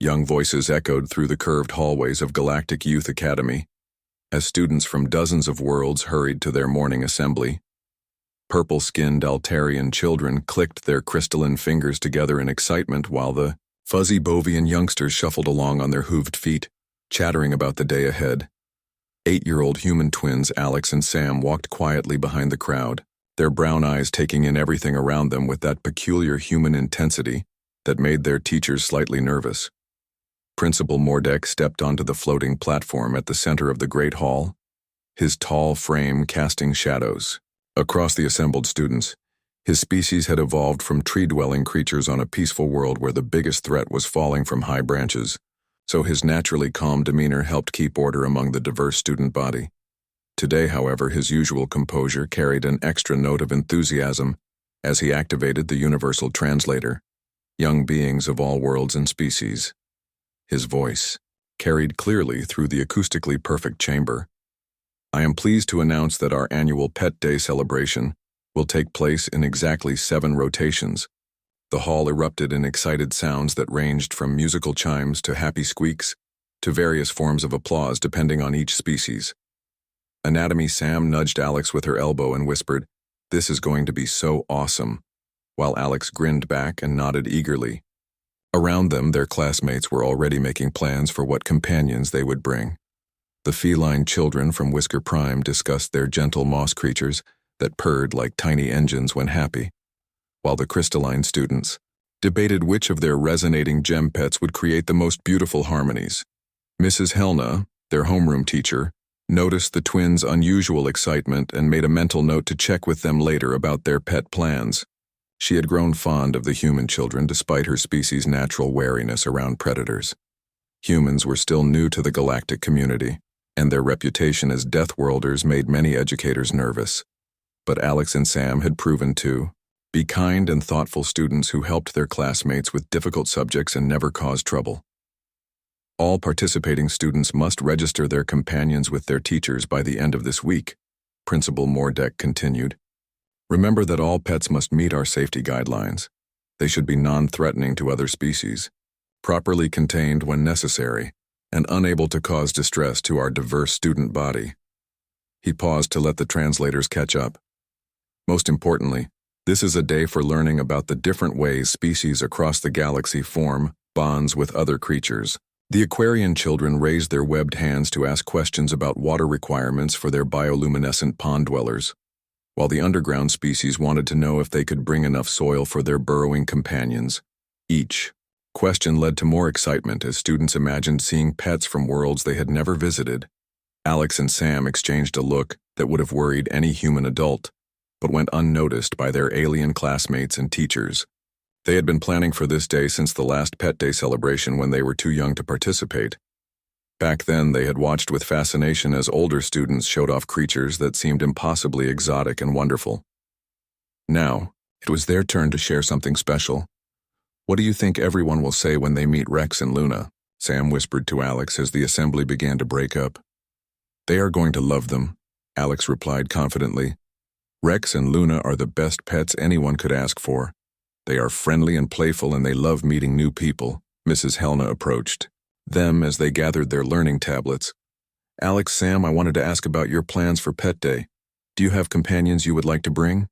Young voices echoed through the curved hallways of Galactic Youth Academy as students from dozens of worlds hurried to their morning assembly. Purple-skinned Altarian children clicked their crystalline fingers together in excitement while the fuzzy Bovian youngsters shuffled along on their hooved feet, chattering about the day ahead. 8-year-old human twins Alex and Sam walked quietly behind the crowd, their brown eyes taking in everything around them with that peculiar human intensity that made their teachers slightly nervous. Principal Mordek stepped onto the floating platform at the center of the Great Hall, his tall frame casting shadows across the assembled students. His species had evolved from tree-dwelling creatures on a peaceful world where the biggest threat was falling from high branches, so his naturally calm demeanor helped keep order among the diverse student body. Today, however, his usual composure carried an extra note of enthusiasm as he activated the universal translator, young beings of all worlds and species. His voice carried clearly through the acoustically perfect chamber. I am pleased to announce that our annual Pet Day celebration will take place in exactly 7 rotations. The hall erupted in excited sounds that ranged from musical chimes to happy squeaks to various forms of applause depending on each species. Anatomy Sam nudged Alex with her elbow and whispered, "This is going to be so awesome," while Alex grinned back and nodded eagerly. Around them, their classmates were already making plans for what companions they would bring. The feline children from Whisker Prime discussed their gentle moss creatures that purred like tiny engines when happy, while the crystalline students debated which of their resonating gem pets would create the most beautiful harmonies. Mrs. Helna, their homeroom teacher, noticed the twins' unusual excitement and made a mental note to check with them later about their pet plans. She had grown fond of the human children despite her species' natural wariness around predators. Humans were still new to the galactic community, and their reputation as deathworlders made many educators nervous. But Alex and Sam had proven to be kind and thoughtful students who helped their classmates with difficult subjects and never caused trouble. All participating students must register their companions with their teachers by the end of this week, Principal Mordek continued. Remember that all pets must meet our safety guidelines. They should be non-threatening to other species, properly contained when necessary, and unable to cause distress to our diverse student body. He paused to let the translators catch up. Most importantly, this is a day for learning about the different ways species across the galaxy form bonds with other creatures. The Aquarian children raised their webbed hands to ask questions about water requirements for their bioluminescent pond dwellers, while the underground species wanted to know if they could bring enough soil for their burrowing companions. Each question led to more excitement as students imagined seeing pets from worlds they had never visited. Alex and Sam exchanged a look that would have worried any human adult, but went unnoticed by their alien classmates and teachers. They had been planning for this day since the last Pet Day celebration when they were too young to participate. Back then, they had watched with fascination as older students showed off creatures that seemed impossibly exotic and wonderful. Now, it was their turn to share something special. "What do you think everyone will say when they meet Rex and Luna?" Sam whispered to Alex as the assembly began to break up. "They are going to love them," Alex replied confidently. "Rex and Luna are the best pets anyone could ask for. They are friendly and playful and they love meeting new people." Mrs. Helna approached them as they gathered their learning tablets. "Alex, Sam, I wanted to ask about your plans for Pet Day. Do you have companions you would like to bring?"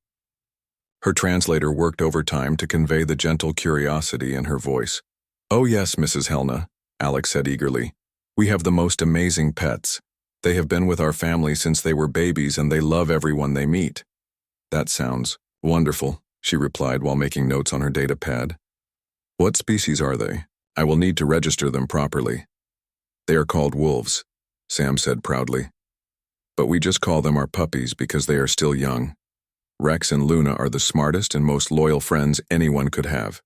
Her translator worked overtime to convey the gentle curiosity in her voice. "Oh yes, Mrs. Helna," Alex said eagerly. "We have the most amazing pets. They have been with our family since they were babies and they love everyone they meet." "That sounds wonderful," she replied while making notes on her data pad. "What species are they? I will need to register them properly." "They are called wolves," Sam said proudly. "But we just call them our puppies because they are still young. Rex and Luna are the smartest and most loyal friends anyone could have."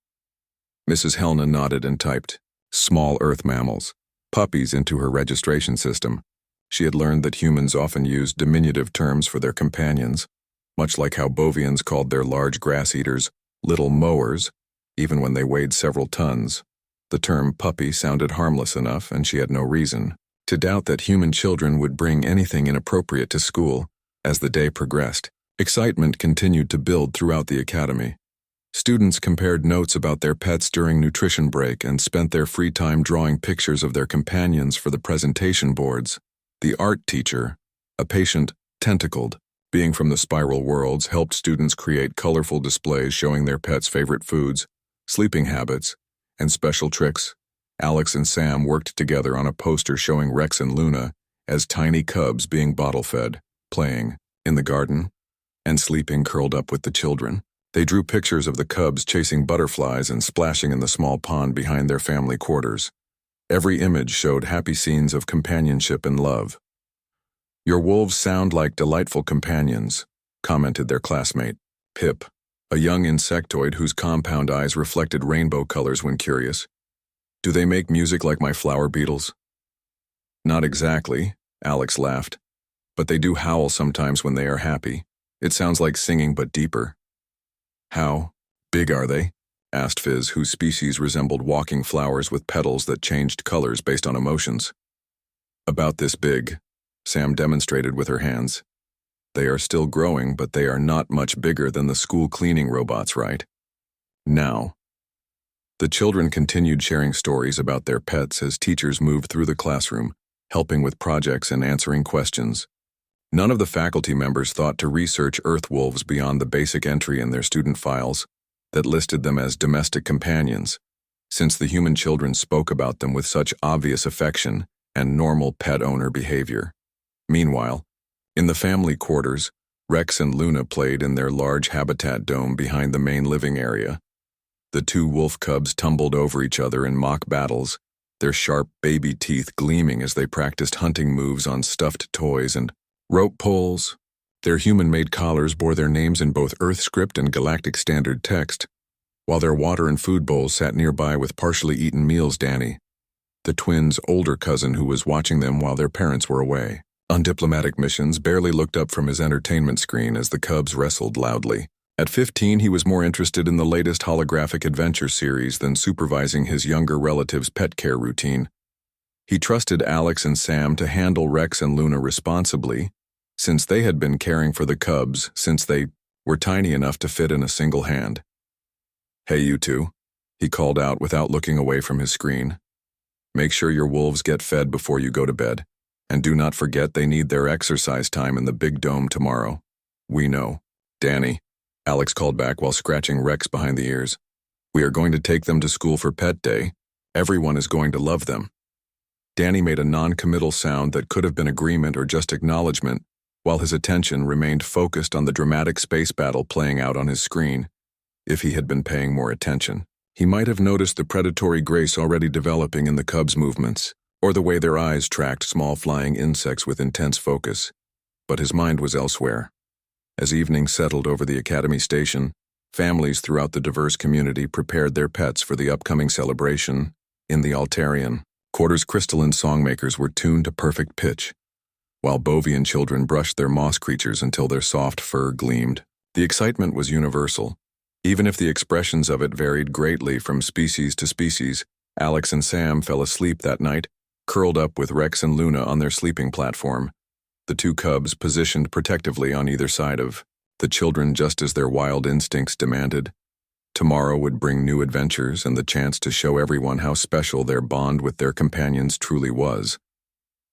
Mrs. Helna nodded and typed "small earth mammals, puppies" into her registration system. She had learned that humans often used diminutive terms for their companions, much like how Bovians called their large grass eaters little mowers, even when they weighed several tons. The term puppy sounded harmless enough, and she had no reason to doubt that human children would bring anything inappropriate to school. As the day progressed, excitement continued to build throughout the academy. Students compared notes about their pets during nutrition break and spent their free time drawing pictures of their companions for the presentation boards. The art teacher, a patient, tentacled, being from the spiral worlds, helped students create colorful displays showing their pets' favorite foods, sleeping habits, and special tricks. Alex and Sam worked together on a poster showing Rex and Luna as tiny cubs being bottle-fed, playing in the garden, and sleeping curled up with the children. They drew pictures of the cubs chasing butterflies and splashing in the small pond behind their family quarters. Every image showed happy scenes of companionship and love. "Your wolves sound like delightful companions," commented their classmate, Pip, a young insectoid whose compound eyes reflected rainbow colors when curious. "Do they make music like my flower beetles?" "Not exactly," Alex laughed, "but they do howl sometimes when they are happy. It sounds like singing but deeper." "How big are they?" asked Fizz, whose species resembled walking flowers with petals that changed colors based on emotions. "About this big," Sam demonstrated with her hands. "They are still growing, but they are not much bigger than the school cleaning robots, right?" Now. The children continued sharing stories about their pets as teachers moved through the classroom, helping with projects and answering questions. None of the faculty members thought to research earth wolves beyond the basic entry in their student files that listed them as domestic companions, since the human children spoke about them with such obvious affection and normal pet owner behavior. Meanwhile, in the family quarters, Rex and Luna played in their large habitat dome behind the main living area. The two wolf cubs tumbled over each other in mock battles, their sharp baby teeth gleaming as they practiced hunting moves on stuffed toys and rope pulls. Their human-made collars bore their names in both Earth script and Galactic standard text, while their water and food bowls sat nearby with partially eaten meals. Danny, the twins' older cousin who was watching them while their parents were away on diplomatic missions, barely looked up from his entertainment screen as the cubs wrestled loudly. At 15, he was more interested in the latest holographic adventure series than supervising his younger relative's pet care routine. He trusted Alex and Sam to handle Rex and Luna responsibly, since they had been caring for the cubs since they were tiny enough to fit in a single hand. "Hey, you two," he called out without looking away from his screen. "Make sure your wolves get fed before you go to bed, and do not forget they need their exercise time in the big dome tomorrow." "We know." "Danny," Alex called back while scratching Rex behind the ears. "We are going to take them to school for Pet Day. Everyone is going to love them." Danny made a non-committal sound that could have been agreement or just acknowledgement, while his attention remained focused on the dramatic space battle playing out on his screen. If he had been paying more attention, he might have noticed the predatory grace already developing in the cubs' movements, or the way their eyes tracked small flying insects with intense focus. But his mind was elsewhere. As evening settled over the academy station, families throughout the diverse community prepared their pets for the upcoming celebration. In the Altarian quarters, crystalline songmakers were tuned to perfect pitch, while Bovian children brushed their moss creatures until their soft fur gleamed. The excitement was universal. Even if the expressions of it varied greatly from species to species, Alex and Sam fell asleep that night, curled up with Rex and Luna on their sleeping platform, the two cubs positioned protectively on either side of the children just as their wild instincts demanded. Tomorrow would bring new adventures and the chance to show everyone how special their bond with their companions truly was,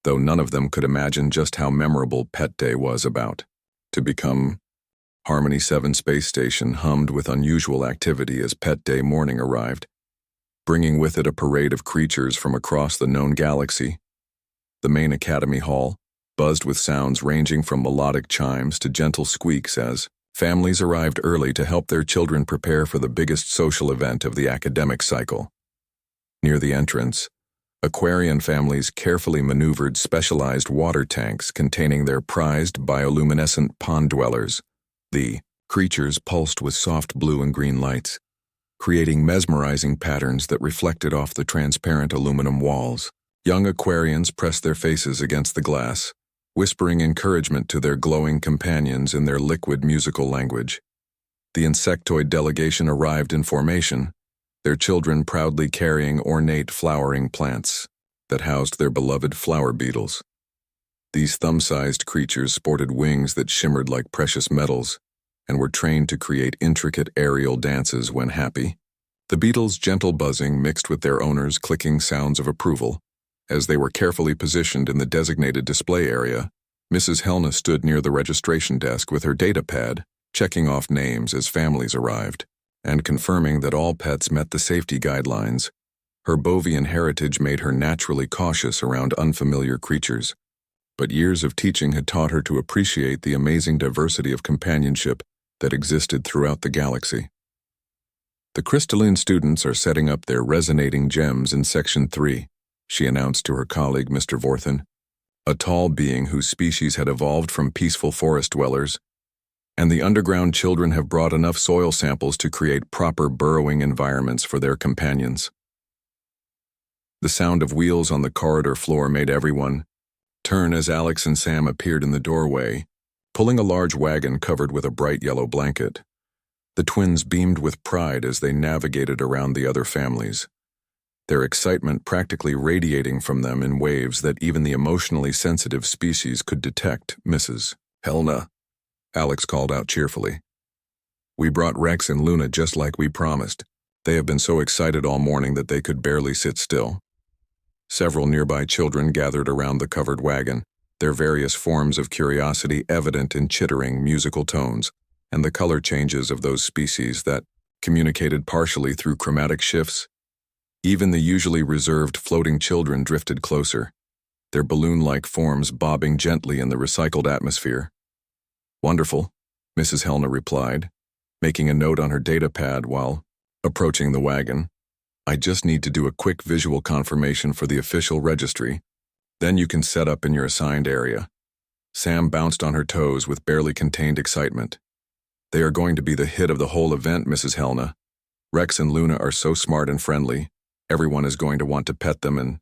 though none of them could imagine just how memorable Pet Day was about to become. Harmony 7 space station hummed with unusual activity as Pet Day morning arrived, bringing with it a parade of creatures from across the known galaxy. The main academy hall buzzed with sounds ranging from melodic chimes to gentle squeaks as families arrived early to help their children prepare for the biggest social event of the academic cycle. Near the entrance, Aquarian families carefully maneuvered specialized water tanks containing their prized bioluminescent pond dwellers. The creatures pulsed with soft blue and green lights, creating mesmerizing patterns that reflected off the transparent aluminum walls. Young Aquarians pressed their faces against the glass, whispering encouragement to their glowing companions in their liquid musical language. The insectoid delegation arrived in formation, their children proudly carrying ornate flowering plants that housed their beloved flower beetles. These thumb-sized creatures sported wings that shimmered like precious metals, and were trained to create intricate aerial dances when happy. The beetles' gentle buzzing mixed with their owners' clicking sounds of approval. As they were carefully positioned in the designated display area, Mrs. Helna stood near the registration desk with her data pad, checking off names as families arrived, and confirming that all pets met the safety guidelines. Her Bovian heritage made her naturally cautious around unfamiliar creatures, but years of teaching had taught her to appreciate the amazing diversity of companionship that existed throughout the galaxy. The crystalline students are setting up their resonating gems in Section 3, she announced to her colleague Mr. Vorthen, a tall being whose species had evolved from peaceful forest dwellers, and the underground children have brought enough soil samples to create proper burrowing environments for their companions. The sound of wheels on the corridor floor made everyone turn as Alex and Sam appeared in the doorway, pulling a large wagon covered with a bright yellow blanket. The twins beamed with pride as they navigated around the other families, their excitement practically radiating from them in waves that even the emotionally sensitive species could detect. Mrs. Helna, Alex called out cheerfully. We brought Rex and Luna just like we promised. They have been so excited all morning that they could barely sit still. Several nearby children gathered around the covered wagon, their various forms of curiosity evident in chittering musical tones and the color changes of those species that communicated partially through chromatic shifts. Even the usually reserved floating children drifted closer, their balloon-like forms bobbing gently in the recycled atmosphere. Wonderful, Mrs. Helna replied, making a note on her data pad while approaching the wagon. I just need to do a quick visual confirmation for the official registry. Then you can set up in your assigned area. Sam bounced on her toes with barely contained excitement. They are going to be the hit of the whole event, Mrs. Helna. Rex and Luna are so smart and friendly. Everyone is going to want to pet them and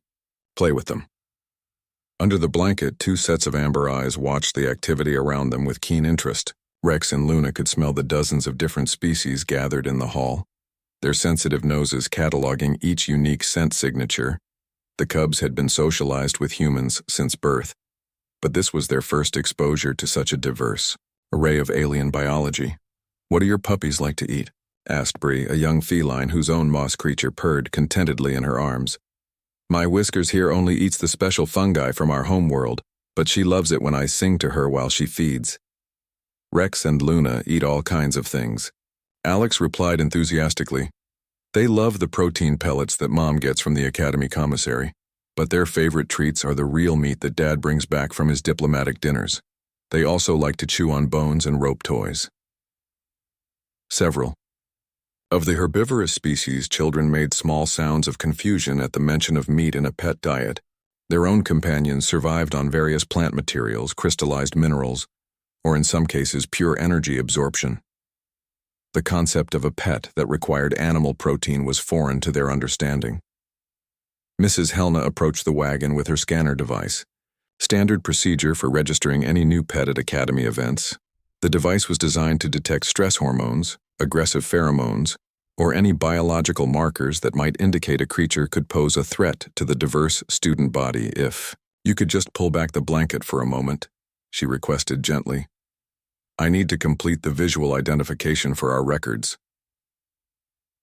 play with them. Under the blanket, two sets of amber eyes watched the activity around them with keen interest. Rex and Luna could smell the dozens of different species gathered in the hall, their sensitive noses cataloging each unique scent signature. The cubs had been socialized with humans since birth, but this was their first exposure to such a diverse array of alien biology. What do your puppies like to eat? Asked Bree, a young feline whose own moss creature purred contentedly in her arms. My Whiskers here only eats the special fungi from our homeworld, but she loves it when I sing to her while she feeds. Rex and Luna eat all kinds of things. Alex replied enthusiastically. They love the protein pellets that Mom gets from the Academy commissary, but their favorite treats are the real meat that Dad brings back from his diplomatic dinners. They also like to chew on bones and rope toys. Several of the herbivorous species, children made small sounds of confusion at the mention of meat in a pet diet. Their own companions survived on various plant materials, crystallized minerals, or in some cases pure energy absorption. The concept of a pet that required animal protein was foreign to their understanding. Mrs. Helna approached the wagon with her scanner device. Standard procedure for registering any new pet at Academy events. The device was designed to detect stress hormones, aggressive pheromones, or any biological markers that might indicate a creature could pose a threat to the diverse student body. If you could just pull back the blanket for a moment, she requested gently. I need to complete the visual identification for our records.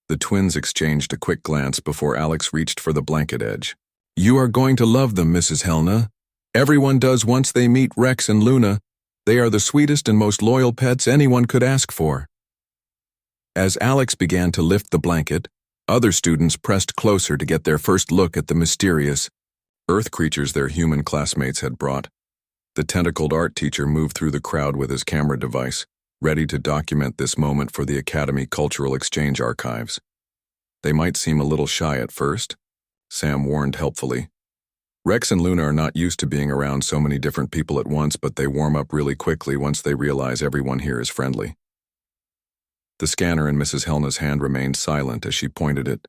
The twins exchanged a quick glance before Alex reached for the blanket edge. You are going to love them, Mrs. Helna. Everyone does once they meet Rex and Luna. They are the sweetest and most loyal pets anyone could ask for. As Alex began to lift the blanket, other students pressed closer to get their first look at the mysterious earth creatures their human classmates had brought. The tentacled art teacher moved through the crowd with his camera device, ready to document this moment for the Academy Cultural Exchange archives. They might seem a little shy at first, Sam warned helpfully. Rex and Luna are not used to being around so many different people at once, but they warm up really quickly once they realize everyone here is friendly. The scanner in Mrs. Helna's hand remained silent as she pointed it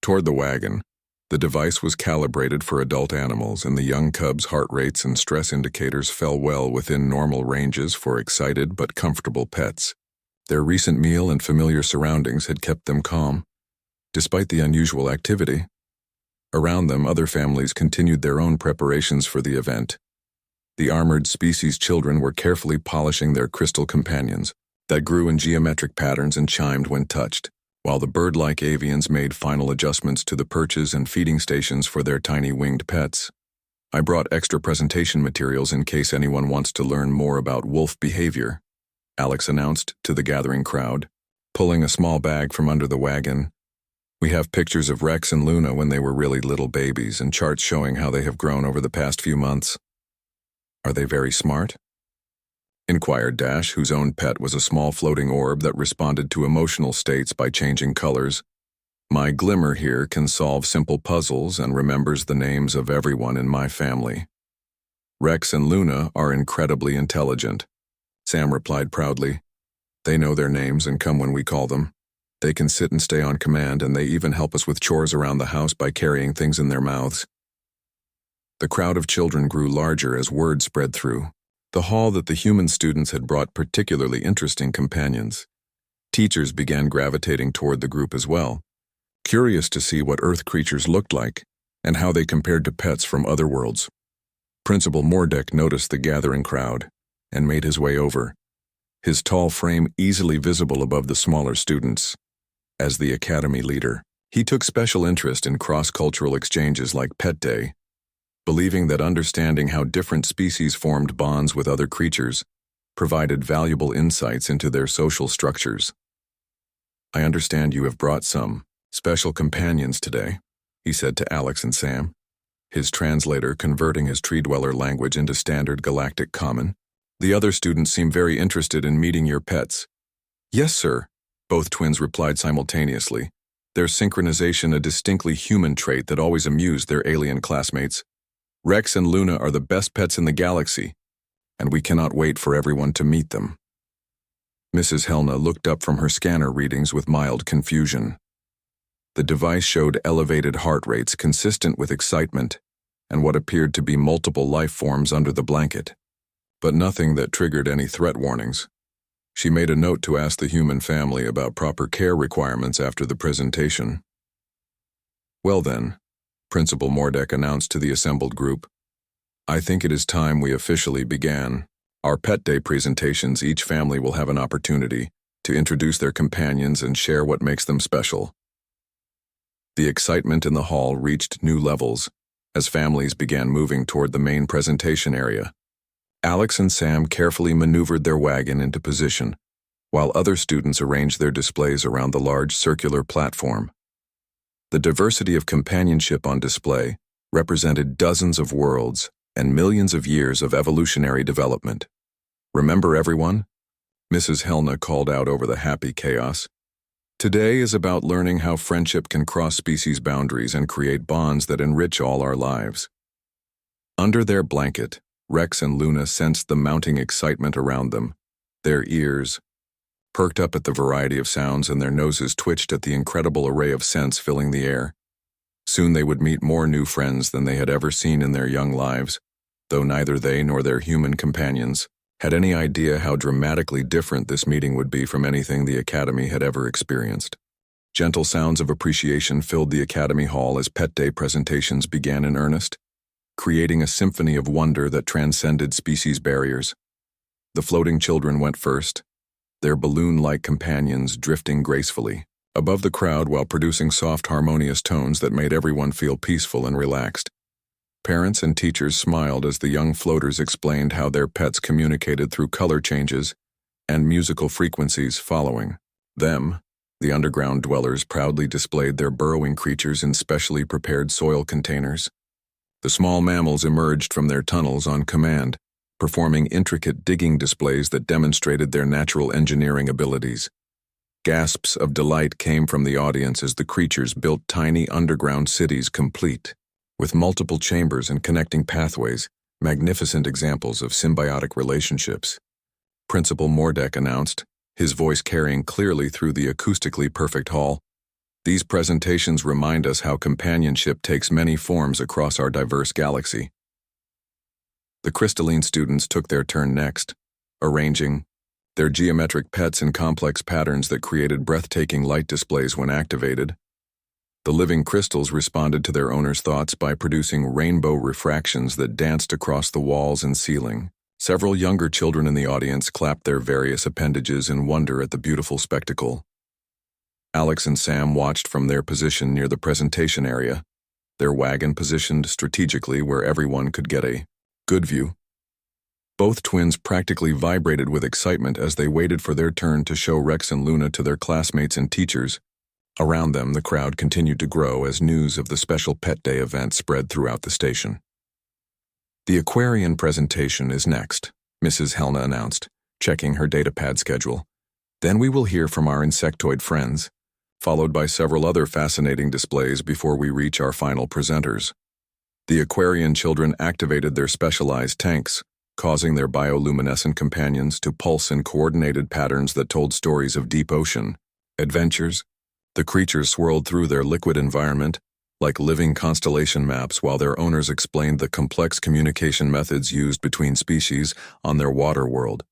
toward the wagon. The device was calibrated for adult animals, and the young cubs' heart rates and stress indicators fell well within normal ranges for excited but comfortable pets. Their recent meal and familiar surroundings had kept them calm, despite the unusual activity. Around them, other families continued their own preparations for the event. The armored species children were carefully polishing their crystal companions, that grew in geometric patterns and chimed when touched, while the bird-like avians made final adjustments to the perches and feeding stations for their tiny winged pets. I brought extra presentation materials in case anyone wants to learn more about wolf behavior, Alex announced to the gathering crowd, pulling a small bag from under the wagon. We have pictures of Rex and Luna when they were really little babies and charts showing how they have grown over the past few months. Are they very smart? Inquired Dash, whose own pet was a small floating orb that responded to emotional states by changing colors. My Glimmer here can solve simple puzzles and remembers the names of everyone in my family. Rex and Luna are incredibly intelligent, Sam replied proudly. They know their names and come when we call them. They can sit and stay on command, and they even help us with chores around the house by carrying things in their mouths. The crowd of children grew larger as word spread through the hall that the human students had brought particularly interesting companions. Teachers began gravitating toward the group as well, curious to see what Earth creatures looked like and how they compared to pets from other worlds. Principal Mordek noticed the gathering crowd and made his way over, his tall frame easily visible above the smaller students. As the academy leader, he took special interest in cross-cultural exchanges like Pet Day, believing that understanding how different species formed bonds with other creatures provided valuable insights into their social structures. I understand you have brought some special companions today, he said to Alex and Sam, his translator converting his tree-dweller language into standard Galactic Common. The other students seem very interested in meeting your pets. Yes, sir, both twins replied simultaneously, their synchronization a distinctly human trait that always amused their alien classmates. Rex and Luna are the best pets in the galaxy, and we cannot wait for everyone to meet them. Mrs. Helna looked up from her scanner readings with mild confusion. The device showed elevated heart rates consistent with excitement and what appeared to be multiple life forms under the blanket, but nothing that triggered any threat warnings. She made a note to ask the human family about proper care requirements after the presentation. Well then, Principal Mordek announced to the assembled group, I think it is time we officially began. Our Pet Day presentations, each family will have an opportunity to introduce their companions and share what makes them special. The excitement in the hall reached new levels as families began moving toward the main presentation area. Alex and Sam carefully maneuvered their wagon into position, while other students arranged their displays around the large circular platform. The diversity of companionship on display represented dozens of worlds and millions of years of evolutionary development. Remember, everyone? Mrs. Helna called out over the happy chaos. Today is about learning how friendship can cross species boundaries and create bonds that enrich all our lives. Under their blanket, Rex and Luna sensed the mounting excitement around them. Their ears perked up at the variety of sounds and their noses twitched at the incredible array of scents filling the air. Soon they would meet more new friends than they had ever seen in their young lives, though neither they nor their human companions had any idea how dramatically different this meeting would be from anything the Academy had ever experienced. Gentle sounds of appreciation filled the Academy Hall as Pet Day presentations began in earnest, creating a symphony of wonder that transcended species barriers. The floating children went first, their balloon-like companions drifting gracefully above the crowd while producing soft, harmonious tones that made everyone feel peaceful and relaxed. Parents and teachers smiled as the young floaters explained how their pets communicated through color changes and musical frequencies following them. The underground dwellers proudly displayed their burrowing creatures in specially prepared soil containers. The small mammals emerged from their tunnels on command, performing intricate digging displays that demonstrated their natural engineering abilities. Gasps of delight came from the audience as the creatures built tiny underground cities complete with multiple chambers and connecting pathways, magnificent examples of symbiotic relationships. Principal Mordek announced, his voice carrying clearly through the acoustically perfect hall. These presentations remind us how companionship takes many forms across our diverse galaxy. The crystalline students took their turn next, arranging their geometric pets in complex patterns that created breathtaking light displays when activated. The living crystals responded to their owners' thoughts by producing rainbow refractions that danced across the walls and ceiling, Several younger children in the audience clapped their various appendages in wonder at the beautiful spectacle. Alex and Sam watched from their position near the presentation area, their wagon positioned strategically where everyone could get a good view. Both twins practically vibrated with excitement as they waited for their turn to show Rex and Luna to their classmates and teachers. Around them, the crowd continued to grow as news of the special Pet Day event spread throughout the station. "The Aquarian presentation is next," Mrs. Helna announced, checking her datapad schedule. "Then we will hear from our insectoid friends, followed by several other fascinating displays before we reach our final presenters." The Aquarian children activated their specialized tanks, causing their bioluminescent companions to pulse in coordinated patterns that told stories of deep ocean adventures. The creatures swirled through their liquid environment, like living constellation maps, while their owners explained the complex communication methods used between species on their water world.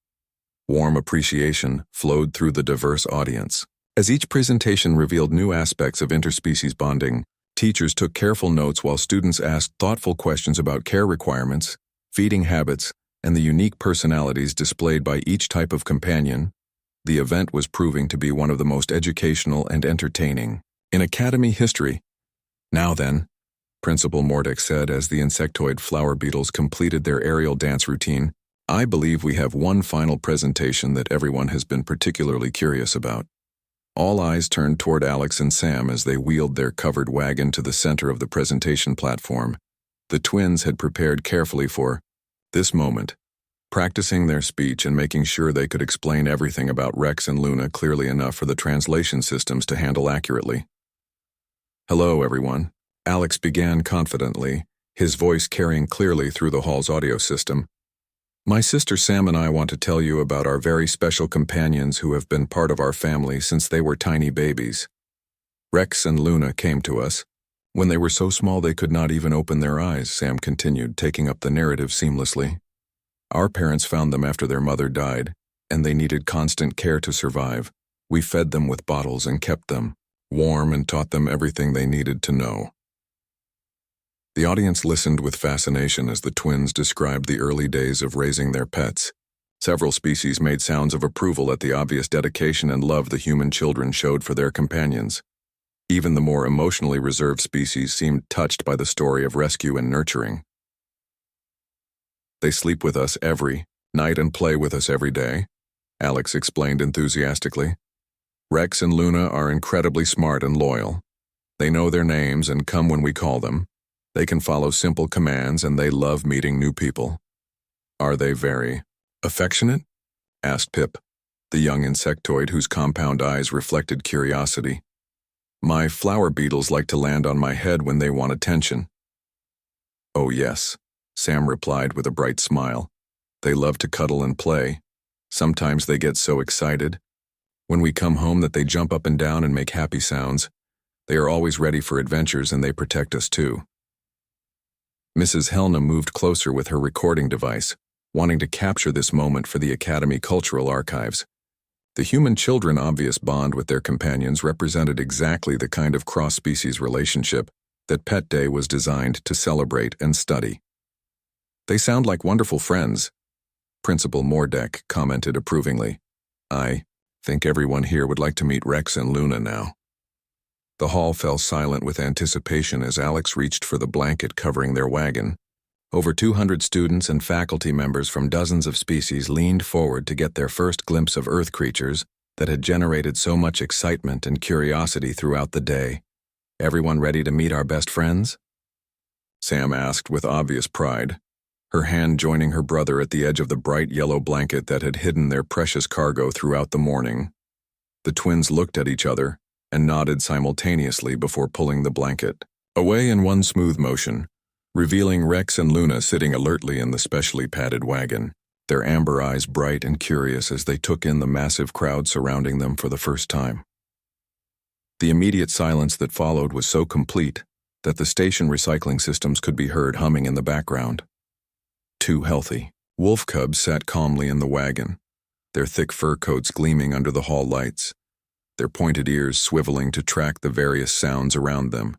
Warm appreciation flowed through the diverse audience. As each presentation revealed new aspects of interspecies bonding, teachers took careful notes while students asked thoughtful questions about care requirements, feeding habits, and the unique personalities displayed by each type of companion. The event was proving to be one of the most educational and entertaining in Academy history. "Now then," Principal Mordek said as the insectoid flower beetles completed their aerial dance routine, "I believe we have one final presentation that everyone has been particularly curious about." All eyes turned toward Alex and Sam as they wheeled their covered wagon to the center of the presentation platform. The twins had prepared carefully for this moment, practicing their speech and making sure they could explain everything about Rex and Luna clearly enough for the translation systems to handle accurately. "Hello, everyone," Alex began confidently, his voice carrying clearly through the hall's audio system. "My sister Sam and I want to tell you about our very special companions who have been part of our family since they were tiny babies. Rex and Luna came to us when they were so small they could not even open their eyes," Sam continued, taking up the narrative seamlessly. "Our parents found them after their mother died, and they needed constant care to survive. We fed them with bottles and kept them warm and taught them everything they needed to know." The audience listened with fascination as the twins described the early days of raising their pets. Several species made sounds of approval at the obvious dedication and love the human children showed for their companions. Even the more emotionally reserved species seemed touched by the story of rescue and nurturing. "They sleep with us every night and play with us every day," Alex explained enthusiastically. "Rex and Luna are incredibly smart and loyal. They know their names and come when we call them. They can follow simple commands and they love meeting new people." "Are they very affectionate?" asked Pip, the young insectoid whose compound eyes reflected curiosity. "My flower beetles like to land on my head when they want attention." "Oh yes," Sam replied with a bright smile. "They love to cuddle and play. Sometimes they get so excited when we come home that they jump up and down and make happy sounds. They are always ready for adventures and they protect us too." Mrs. Helna moved closer with her recording device, wanting to capture this moment for the Academy Cultural Archives. The human children's obvious bond with their companions represented exactly the kind of cross-species relationship that Pet Day was designed to celebrate and study. "They sound like wonderful friends," Principal Mordek commented approvingly. "I think everyone here would like to meet Rex and Luna now." The hall fell silent with anticipation as Alex reached for the blanket covering their wagon. Over 200 students and faculty members from dozens of species leaned forward to get their first glimpse of Earth creatures that had generated so much excitement and curiosity throughout the day. "Everyone ready to meet our best friends?" Sam asked with obvious pride, her hand joining her brother at the edge of the bright yellow blanket that had hidden their precious cargo throughout the morning. The twins looked at each other and nodded simultaneously before pulling the blanket away in one smooth motion, revealing Rex and Luna sitting alertly in the specially padded wagon, their amber eyes bright and curious as they took in the massive crowd surrounding them for the first time. The immediate silence that followed was so complete that the station recycling systems could be heard humming in the background. Two healthy wolf cubs sat calmly in the wagon, their thick fur coats gleaming under the hall lights, their pointed ears swiveling to track the various sounds around them,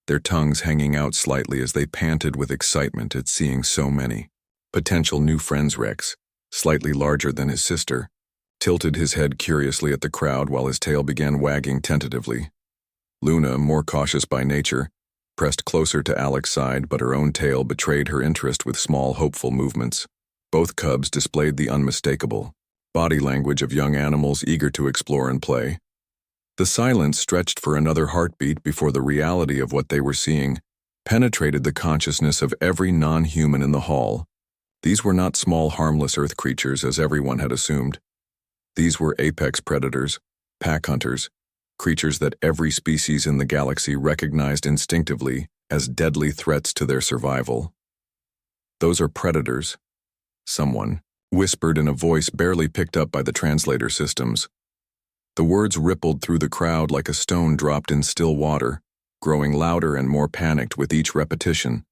their tongues hanging out slightly as they panted with excitement at seeing so many Potential new friends Rex, slightly larger than his sister, tilted his head curiously at the crowd while his tail began wagging tentatively. Luna, more cautious by nature, pressed closer to Alex's side, but her own tail betrayed her interest with small, hopeful movements. Both cubs displayed the unmistakable body language of young animals eager to explore and play. The silence stretched for another heartbeat before the reality of what they were seeing penetrated the consciousness of every non-human in the hall. These were not small, harmless earth creatures as everyone had assumed. These were apex predators, pack hunters, creatures that every species in the galaxy recognized instinctively as deadly threats to their survival. "Those are predators," someone whispered in a voice barely picked up by the translator systems. The words rippled through the crowd like a stone dropped in still water, growing louder and more panicked with each repetition.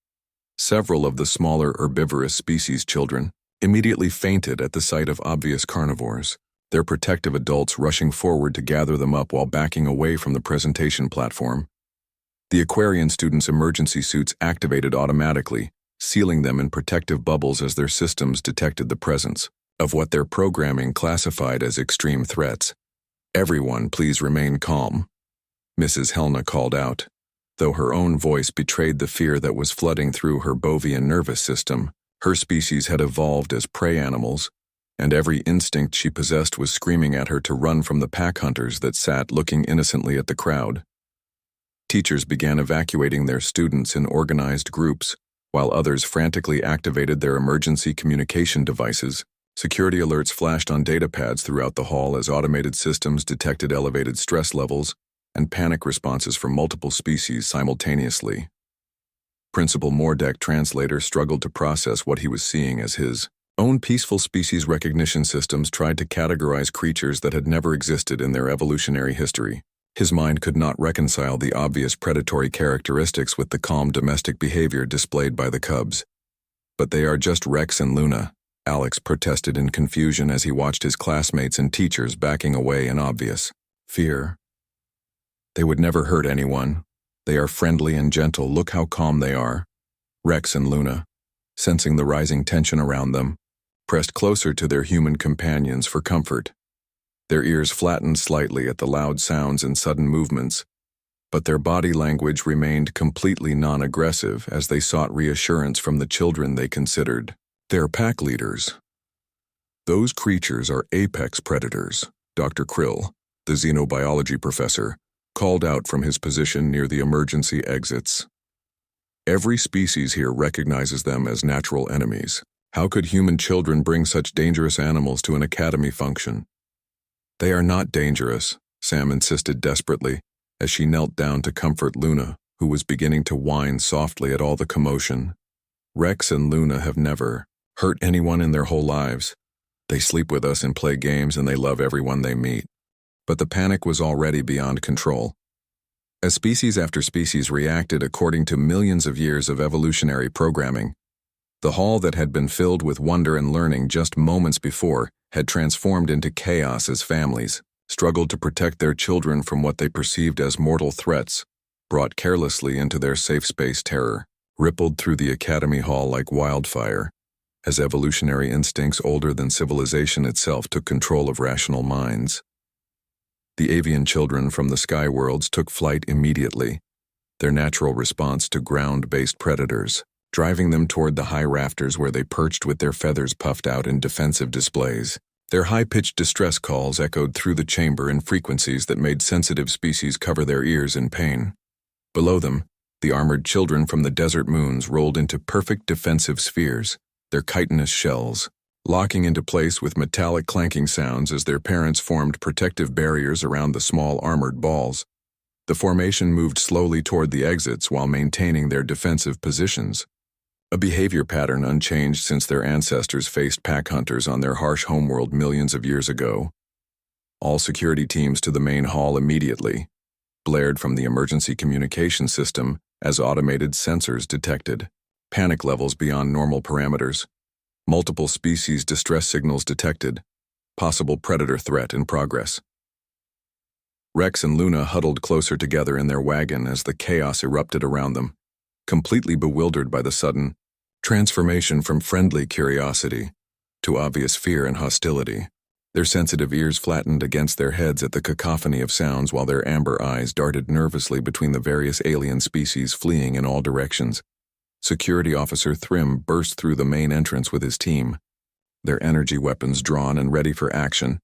Several of the smaller herbivorous species children immediately fainted at the sight of obvious carnivores, their protective adults rushing forward to gather them up while backing away from the presentation platform. The Aquarian students' emergency suits activated automatically, sealing them in protective bubbles as their systems detected the presence of what their programming classified as extreme threats. "Everyone, please remain calm," Mrs. Helna called out. Though her own voice betrayed the fear that was flooding through her Bovian nervous system, her species had evolved as prey animals, and every instinct she possessed was screaming at her to run from the pack hunters that sat looking innocently at the crowd. Teachers began evacuating their students in organized groups, while others frantically activated their emergency communication devices. Security alerts flashed on datapads throughout the hall as automated systems detected elevated stress levels and panic responses from multiple species simultaneously. Principal Mordek translator struggled to process what he was seeing as his own peaceful species recognition systems tried to categorize creatures that had never existed in their evolutionary history. His mind could not reconcile the obvious predatory characteristics with the calm domestic behavior displayed by the cubs. "But they are just Rex and Luna," Alex protested in confusion as he watched his classmates and teachers backing away in obvious fear. "They would never hurt anyone. They are friendly and gentle. Look how calm they are." Rex and Luna, sensing the rising tension around them, pressed closer to their human companions for comfort. Their ears flattened slightly at the loud sounds and sudden movements, but their body language remained completely non-aggressive as they sought reassurance from the children they considered their pack leaders. "Those creatures are apex predators," Dr. Krill, the xenobiology professor, called out from his position near the emergency exits. "Every species here recognizes them as natural enemies. How could human children bring such dangerous animals to an academy function?" "They are not dangerous," Sam insisted desperately, as she knelt down to comfort Luna, who was beginning to whine softly at all the commotion. "Rex and Luna have never hurt anyone in their whole lives. They sleep with us and play games, and they love everyone they meet." But the panic was already beyond control. As species after species reacted according to millions of years of evolutionary programming, the hall that had been filled with wonder and learning just moments before had transformed into chaos as families struggled to protect their children from what they perceived as mortal threats, brought carelessly into their safe space. Terror rippled through the academy hall like wildfire, as evolutionary instincts older than civilization itself took control of rational minds. The avian children from the sky worlds took flight immediately, their natural response to ground-based predators, driving them toward the high rafters where they perched with their feathers puffed out in defensive displays. Their high-pitched distress calls echoed through the chamber in frequencies that made sensitive species cover their ears in pain. Below them, the armored children from the desert moons rolled into perfect defensive spheres, their chitinous shells locking into place with metallic clanking sounds as their parents formed protective barriers around the small armored balls. The formation moved slowly toward the exits while maintaining their defensive positions, a behavior pattern unchanged since their ancestors faced pack hunters on their harsh homeworld millions of years ago. "All security teams to the main hall immediately," blared from the emergency communication system as automated sensors detected panic levels beyond normal parameters. Multiple species distress signals detected. Possible predator threat in progress. Rex and Luna huddled closer together in their wagon as the chaos erupted around them, completely bewildered by the sudden, Transformation from friendly curiosity to obvious fear and hostility. Their sensitive ears flattened against their heads at the cacophony of sounds while their amber eyes darted nervously between the various alien species fleeing in all directions. Security Officer Thrym burst through the main entrance with his team, their energy weapons drawn and ready for action,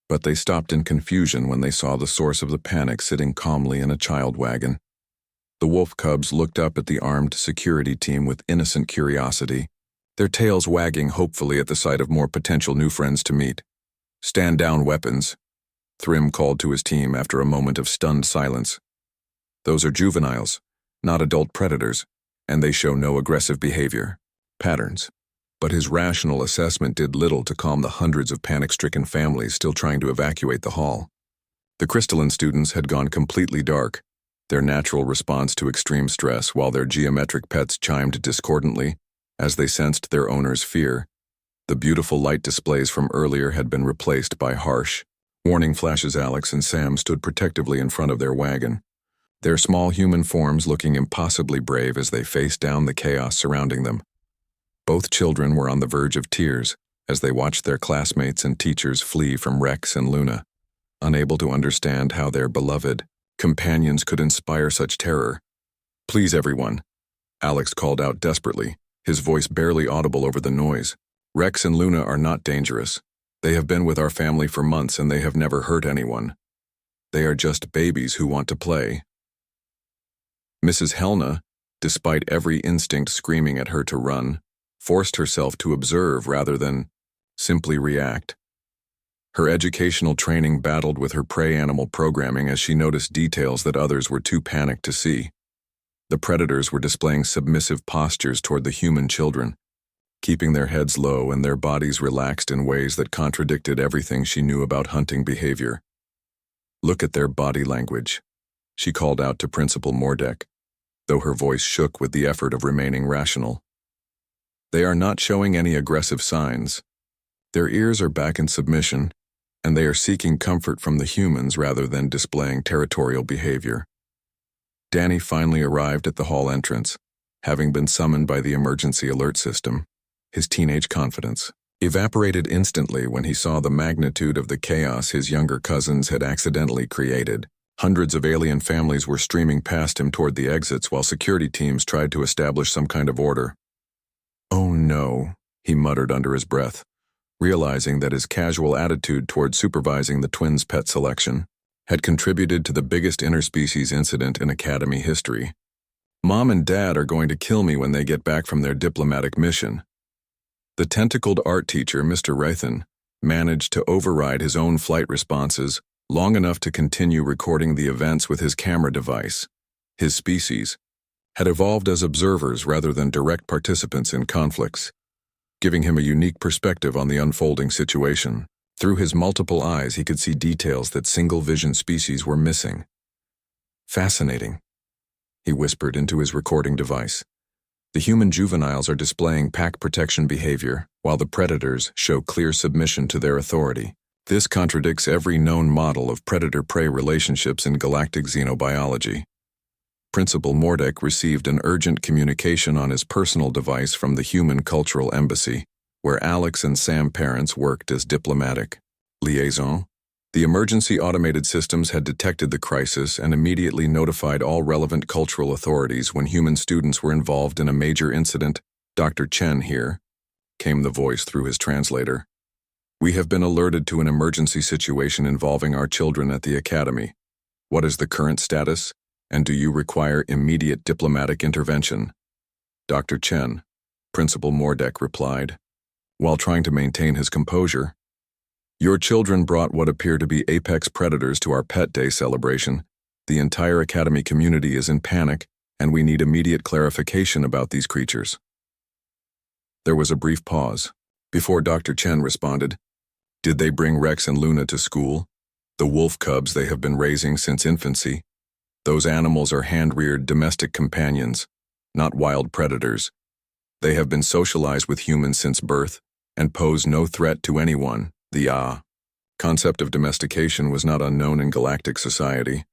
but they stopped in confusion when they saw the source of the panic sitting calmly in a child wagon. The wolf cubs looked up at the armed security team with innocent curiosity, their tails wagging hopefully at the sight of more potential new friends to meet. "Stand down, weapons," Thrym called to his team after a moment of stunned silence. "Those are juveniles, not adult predators, and they show no aggressive behavior patterns." But his rational assessment did little to calm the hundreds of panic-stricken families still trying to evacuate the hall. The crystalline students had gone completely dark, their natural response to extreme stress, while their geometric pets chimed discordantly as they sensed their owner's fear. The beautiful light displays from earlier had been replaced by harsh, warning flashes. Alex and Sam stood protectively in front of their wagon, their small human forms looking impossibly brave as they faced down the chaos surrounding them. Both children were on the verge of tears as they watched their classmates and teachers flee from Rex and Luna, unable to understand how their beloved companions could inspire such terror. "Please, everyone," Alex called out desperately, his voice barely audible over the noise. "Rex and Luna are not dangerous. They have been with our family for months and they have never hurt anyone. They are just babies who want to play." Mrs. Helena, despite every instinct screaming at her to run, forced herself to observe rather than simply react. Her educational training battled with her prey animal programming as she noticed details that others were too panicked to see. The predators were displaying submissive postures toward the human children, keeping their heads low and their bodies relaxed in ways that contradicted everything she knew about hunting behavior. "Look at their body language," she called out to Principal Mordek, though her voice shook with the effort of remaining rational. "They are not showing any aggressive signs. Their ears are back in submission, and they are seeking comfort from the humans rather than displaying territorial behavior." Danny finally arrived at the hall entrance, having been summoned by the emergency alert system. His teenage confidence evaporated instantly when he saw the magnitude of the chaos his younger cousins had accidentally created. Hundreds of alien families were streaming past him toward the exits while security teams tried to establish some kind of order. "Oh no," he muttered under his breath, realizing that his casual attitude toward supervising the twins' pet selection had contributed to the biggest interspecies incident in Academy history. "Mom and Dad are going to kill me when they get back from their diplomatic mission." The tentacled art teacher, Mr. Rathan, managed to override his own flight responses long enough to continue recording the events with his camera device. His species had evolved as observers rather than direct participants in conflicts, giving him a unique perspective on the unfolding situation. Through his multiple eyes, he could see details that single-vision species were missing. "Fascinating," he whispered into his recording device. "The human juveniles are displaying pack protection behavior, while the predators show clear submission to their authority. This contradicts every known model of predator-prey relationships in galactic xenobiology." Principal Mordek received an urgent communication on his personal device from the Human Cultural Embassy, where Alex and Sam parents worked as diplomatic liaison. The emergency automated systems had detected the crisis and immediately notified all relevant cultural authorities when human students were involved in a major incident. "Dr. Chen here," came the voice through his translator. "We have been alerted to an emergency situation involving our children at the Academy. What is the current status, and do you require immediate diplomatic intervention?" "Dr. Chen," Principal Mordek replied, while trying to maintain his composure. "Your children brought what appear to be apex predators to our Pet Day celebration. The entire Academy community is in panic, and we need immediate clarification about these creatures." There was a brief pause before Dr. Chen responded. "Did they bring Rex and Luna to school? The wolf cubs they have been raising since infancy? Those animals are hand-reared domestic companions, not wild predators. They have been socialized with humans since birth and pose no threat to anyone." The concept of domestication was not unknown in galactic society,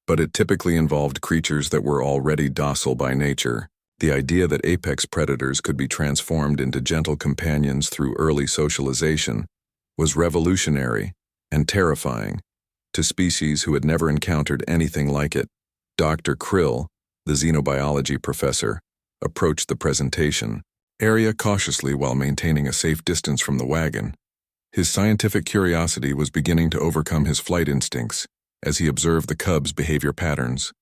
but it typically involved creatures that were already docile by nature, The idea that apex predators could be transformed into gentle companions through early socialization was revolutionary and terrifying to species who had never encountered anything like it. Dr. Krill, the xenobiology professor, approached the presentation area cautiously while maintaining a safe distance from the wagon. His scientific curiosity was beginning to overcome his flight instincts as he observed the cubs' behavior patterns.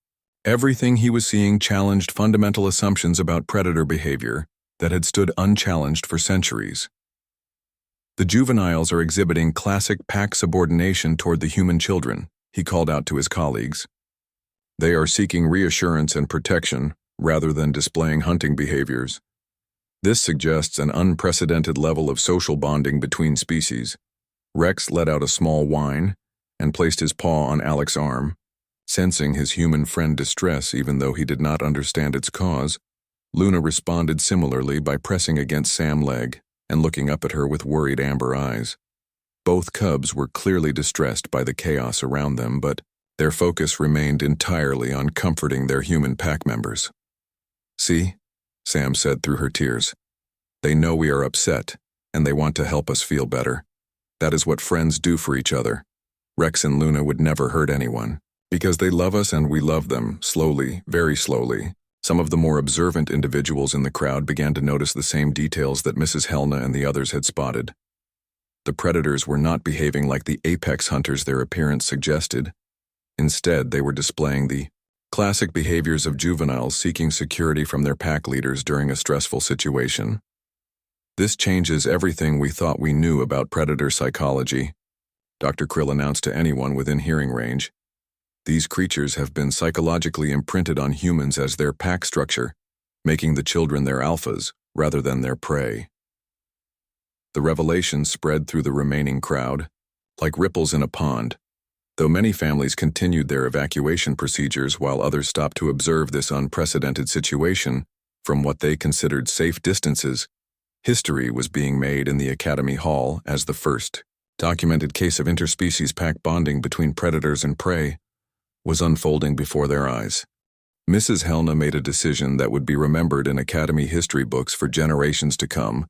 Everything he was seeing challenged fundamental assumptions about predator behavior that had stood unchallenged for centuries. The juveniles are exhibiting classic pack subordination toward the human children, he called out to his colleagues. They are seeking reassurance and protection rather than displaying hunting behaviors. This suggests an unprecedented level of social bonding between species. Rex let out a small whine and placed his paw on Alex's arm. Sensing his human friend distress even though he did not understand its cause, Luna responded similarly by pressing against Sam's leg and looking up at her with worried amber eyes. Both cubs were clearly distressed by the chaos around them, but their focus remained entirely on comforting their human pack members. "See," Sam said through her tears. "They know we are upset, and they want to help us feel better. That is what friends do for each other. Rex and Luna would never hurt anyone, because they love us and we love them." Slowly, very slowly, some of the more observant individuals in the crowd began to notice the same details that Mrs. Helna and the others had spotted. The predators were not behaving like the apex hunters their appearance suggested. Instead, they were displaying the classic behaviors of juveniles seeking security from their pack leaders during a stressful situation. "This changes everything we thought we knew about predator psychology," Dr. Krill announced to anyone within hearing range. "These creatures have been psychologically imprinted on humans as their pack structure, making the children their alphas rather than their prey." The revelation spread through the remaining crowd, like ripples in a pond. Though many families continued their evacuation procedures while others stopped to observe this unprecedented situation from what they considered safe distances, history was being made in the Academy Hall as the first documented case of interspecies pack bonding between predators and prey was unfolding before their eyes. Mrs. Helna made a decision that would be remembered in Academy history books for generations to come,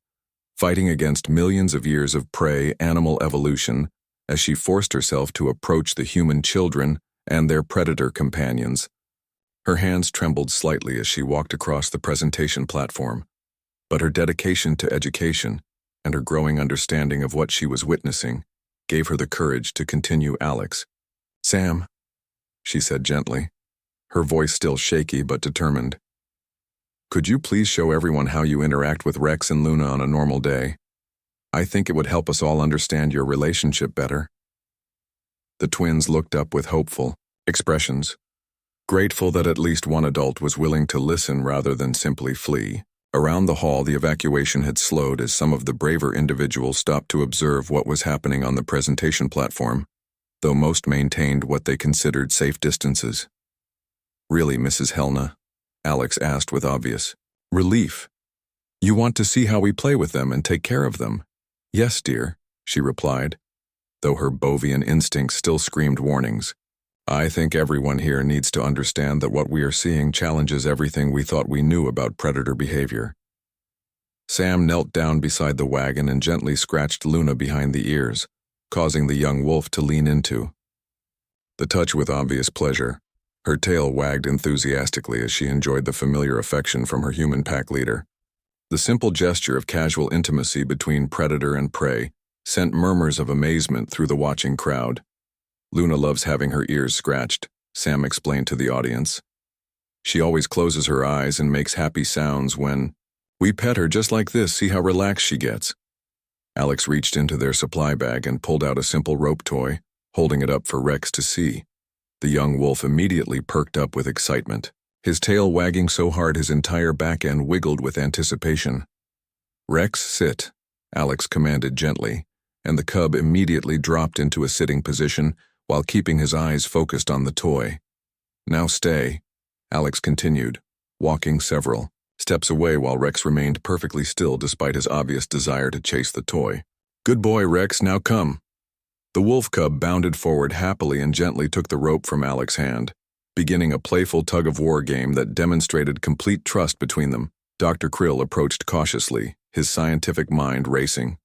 fighting against millions of years of prey animal evolution as she forced herself to approach the human children and their predator companions. Her hands trembled slightly as she walked across the presentation platform, but her dedication to education and her growing understanding of what she was witnessing gave her the courage to continue. "Alex." "Sam," she said gently, her voice still shaky but determined. "Could you please show everyone how you interact with Rex and Luna on a normal day? I think it would help us all understand your relationship better." The twins looked up with hopeful expressions, grateful that at least one adult was willing to listen rather than simply flee. Around the hall, the evacuation had slowed as some of the braver individuals stopped to observe what was happening on the presentation platform, though most maintained what they considered safe distances. "Really, Mrs. Helna?" Alex asked with obvious relief. "You want to see how we play with them and take care of them?" "Yes, dear," she replied, though her Bovian instincts still screamed warnings. "I think everyone here needs to understand that what we are seeing challenges everything we thought we knew about predator behavior." Sam knelt down beside the wagon and gently scratched Luna behind the ears, causing the young wolf to lean into the touch with obvious pleasure. Her tail wagged enthusiastically as she enjoyed the familiar affection from her human pack leader. The simple gesture of casual intimacy between predator and prey sent murmurs of amazement through the watching crowd. "Luna loves having her ears scratched," Sam explained to the audience. "She always closes her eyes and makes happy sounds when we pet her just like this. See how relaxed she gets." Alex reached into their supply bag and pulled out a simple rope toy, holding it up for Rex to see. The young wolf immediately perked up with excitement, his tail wagging so hard his entire back end wiggled with anticipation. "Rex, sit," Alex commanded gently, and the cub immediately dropped into a sitting position while keeping his eyes focused on the toy. "Now stay," Alex continued, walking several steps away while Rex remained perfectly still despite his obvious desire to chase the toy. "Good boy, Rex, now come." The wolf cub bounded forward happily and gently took the rope from Alex's hand, Beginning a playful tug-of-war game that demonstrated complete trust between them, Dr. Krill approached cautiously, his scientific mind racing.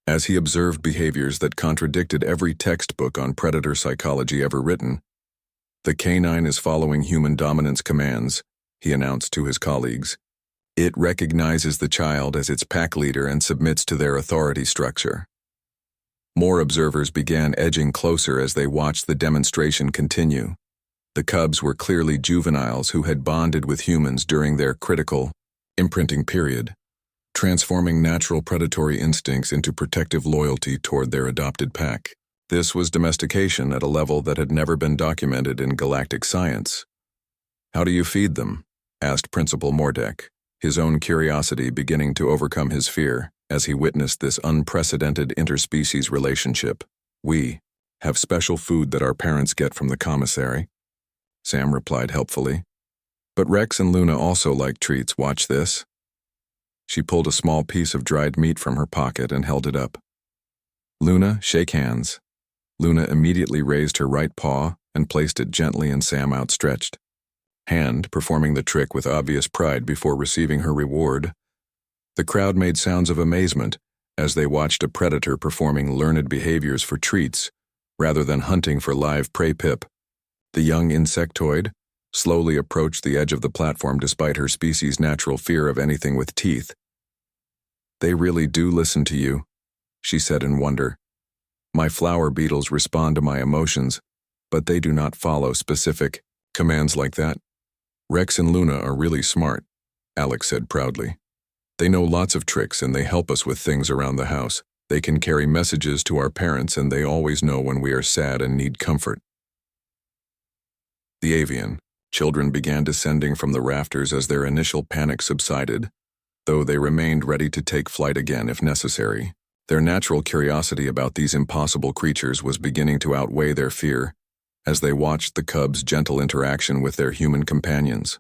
As he observed behaviors that contradicted every textbook on predator psychology ever written, "The canine is following human dominance commands," he announced to his colleagues. "It recognizes the child as its pack leader and submits to their authority structure." More observers began edging closer as they watched the demonstration continue. The cubs were clearly juveniles who had bonded with humans during their critical imprinting period, transforming natural predatory instincts into protective loyalty toward their adopted pack. This was domestication at a level that had never been documented in galactic science. "How do you feed them?" asked Principal Mordek, his own curiosity beginning to overcome his fear as he witnessed this unprecedented interspecies relationship. "We have special food that our parents get from the commissary," Sam replied helpfully. "But Rex and Luna also like treats. Watch this." She pulled a small piece of dried meat from her pocket and held it up. "Luna, shake hands." Luna immediately raised her right paw and placed it gently in Sam's outstretched hand, performing the trick with obvious pride before receiving her reward. The crowd made sounds of amazement as they watched a predator performing learned behaviors for treats rather than hunting for live prey. Pip, the young insectoid, slowly approached the edge of the platform despite her species' natural fear of anything with teeth. "They really do listen to you," she said in wonder. "My flower beetles respond to my emotions, but they do not follow specific commands like that." "Rex and Luna are really smart," Alex said proudly. "They know lots of tricks and they help us with things around the house. They can carry messages to our parents and they always know when we are sad and need comfort." The avian children began descending from the rafters as their initial panic subsided, though they remained ready to take flight again if necessary. Their natural curiosity about these impossible creatures was beginning to outweigh their fear as they watched the cubs' gentle interaction with their human companions.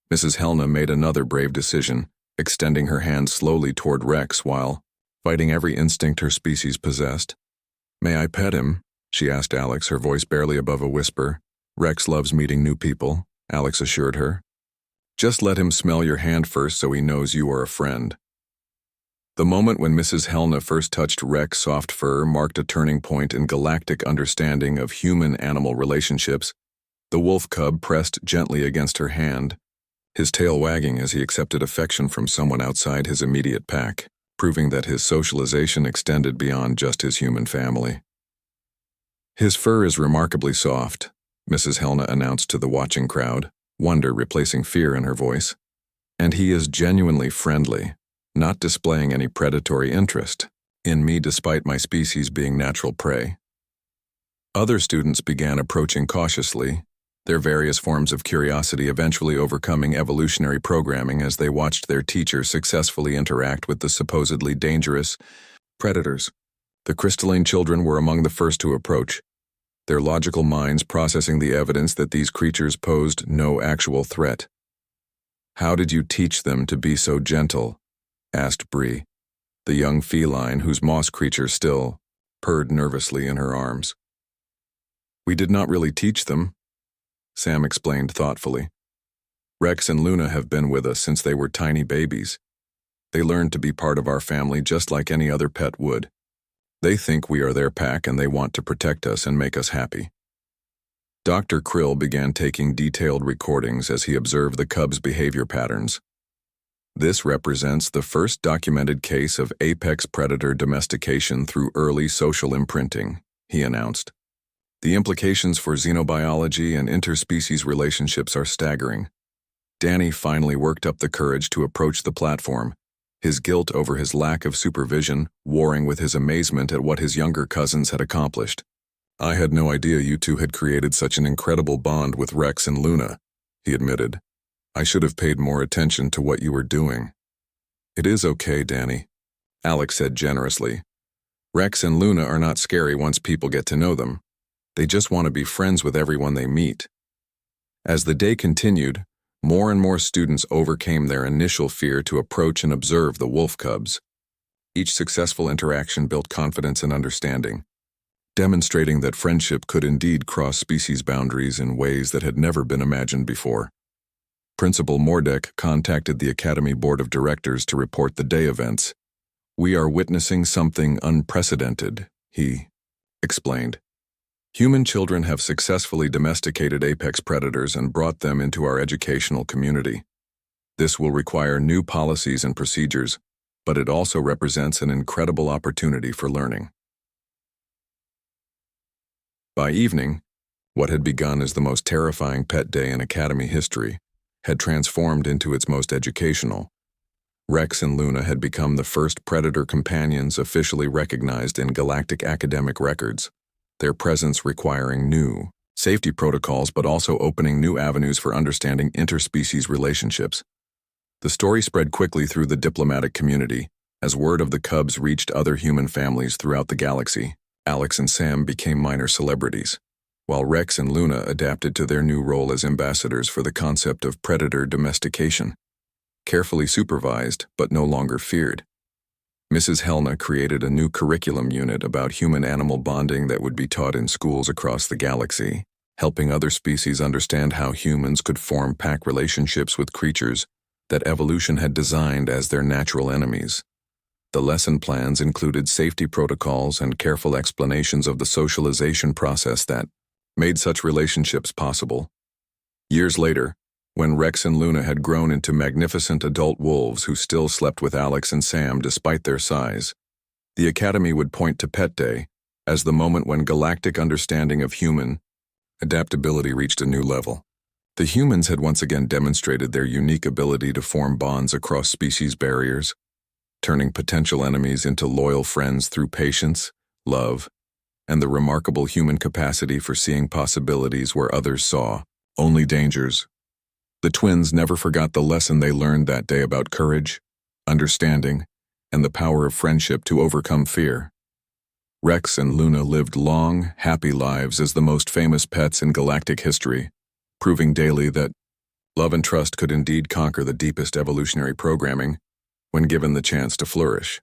Mrs. Helna made another brave decision, extending her hand slowly toward Rex while fighting every instinct her species possessed. "May I pet him?" she asked Alex, her voice barely above a whisper. "Rex loves meeting new people," Alex assured her. "Just let him smell your hand first so he knows you are a friend." The moment when Mrs. Helna first touched Rex's soft fur marked a turning point in galactic understanding of human-animal relationships. The wolf cub pressed gently against her hand, his tail wagging as he accepted affection from someone outside his immediate pack, proving that his socialization extended beyond just his human family. "His fur is remarkably soft," Mrs. Helna announced to the watching crowd, wonder replacing fear in her voice. "And he is genuinely friendly, not displaying any predatory interest in me despite my species being natural prey." Other students began approaching cautiously, their various forms of curiosity eventually overcoming evolutionary programming as they watched their teacher successfully interact with the supposedly dangerous predators. The crystalline children were among the first to approach, their logical minds processing the evidence that these creatures posed no actual threat. "How did you teach them to be so gentle?" asked Bree, the young feline whose moss creature still purred nervously in her arms. "We did not really teach them," Sam explained thoughtfully. "Rex and Luna have been with us since they were tiny babies. They learned to be part of our family just like any other pet would. They think we are their pack and they want to protect us and make us happy." Dr. Krill began taking detailed recordings as he observed the cubs' behavior patterns. "This represents the first documented case of apex predator domestication through early social imprinting," he announced. "The implications for xenobiology and interspecies relationships are staggering." Danny finally worked up the courage to approach the platform, his guilt over his lack of supervision warring with his amazement at what his younger cousins had accomplished. "I had no idea you two had created such an incredible bond with Rex and Luna," he admitted. "I should have paid more attention to what you were doing." "It is okay, Danny," Alex said generously. "Rex and Luna are not scary once people get to know them. They just want to be friends with everyone they meet." As the day continued, more and more students overcame their initial fear to approach and observe the wolf cubs. Each successful interaction built confidence and understanding. demonstrating that friendship could indeed cross species boundaries in ways that had never been imagined before. Principal Mordek contacted the Academy Board of Directors to report the day events. "We are witnessing something unprecedented," he explained. "Human children have successfully domesticated apex predators and brought them into our educational community. This will require new policies and procedures, but it also represents an incredible opportunity for learning." By evening, what had begun as the most terrifying pet day in Academy history had transformed into its most educational. Rex and Luna had become the first predator companions officially recognized in galactic academic records, their presence requiring new safety protocols but also opening new avenues for understanding interspecies relationships. The story spread quickly through the diplomatic community as word of the cubs reached other human families throughout the galaxy. Alex and Sam became minor celebrities, while Rex and Luna adapted to their new role as ambassadors for the concept of predator domestication, carefully supervised but no longer feared. Mrs. Helna created a new curriculum unit about human-animal bonding that would be taught in schools across the galaxy, helping other species understand how humans could form pack relationships with creatures that evolution had designed as their natural enemies. The lesson plans included safety protocols and careful explanations of the socialization process that made such relationships possible. Years later, when Rex and Luna had grown into magnificent adult wolves who still slept with Alex and Sam despite their size, the Academy would point to Pet Day as the moment when galactic understanding of human adaptability reached a new level. The humans had once again demonstrated their unique ability to form bonds across species barriers, turning potential enemies into loyal friends through patience, love, and the remarkable human capacity for seeing possibilities where others saw only dangers. The twins never forgot the lesson they learned that day about courage, understanding, and the power of friendship to overcome fear. Rex and Luna lived long, happy lives as the most famous pets in galactic history, proving daily that love and trust could indeed conquer the deepest evolutionary programming when given the chance to flourish.